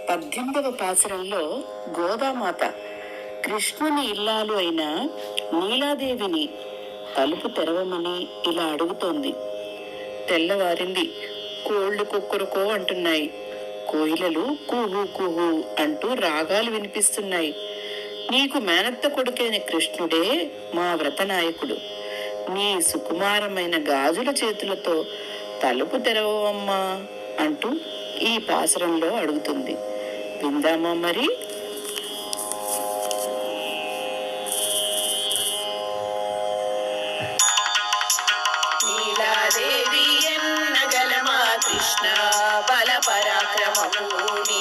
18వ పాసురంలో గోదామాత కృష్ణుని ఇల్లాలు అయిన నీలాదేవిని తలుపు తెరవమని ఇలా అడుగుతోంది. తెల్లవారింది, కోళ్లు కుక్కురుకో అంటున్నాయి, కోయిలలు కుహు కుహు అంటూ రాగాలు వినిపిస్తున్నాయి. నీకు మేనత్త కొడుకైన కృష్ణుడే మా వ్రతనాయకుడు. నీ సుకుమారమైన గాజుల చేతులతో తలుపు తెరవమ్మా అంటూ ఈ పాసురంలో అడుగుతుంది. విందామా మరి? నీలాదేవి ఎన్నగలమా కృష్ణ బల పరాక్రమము నీ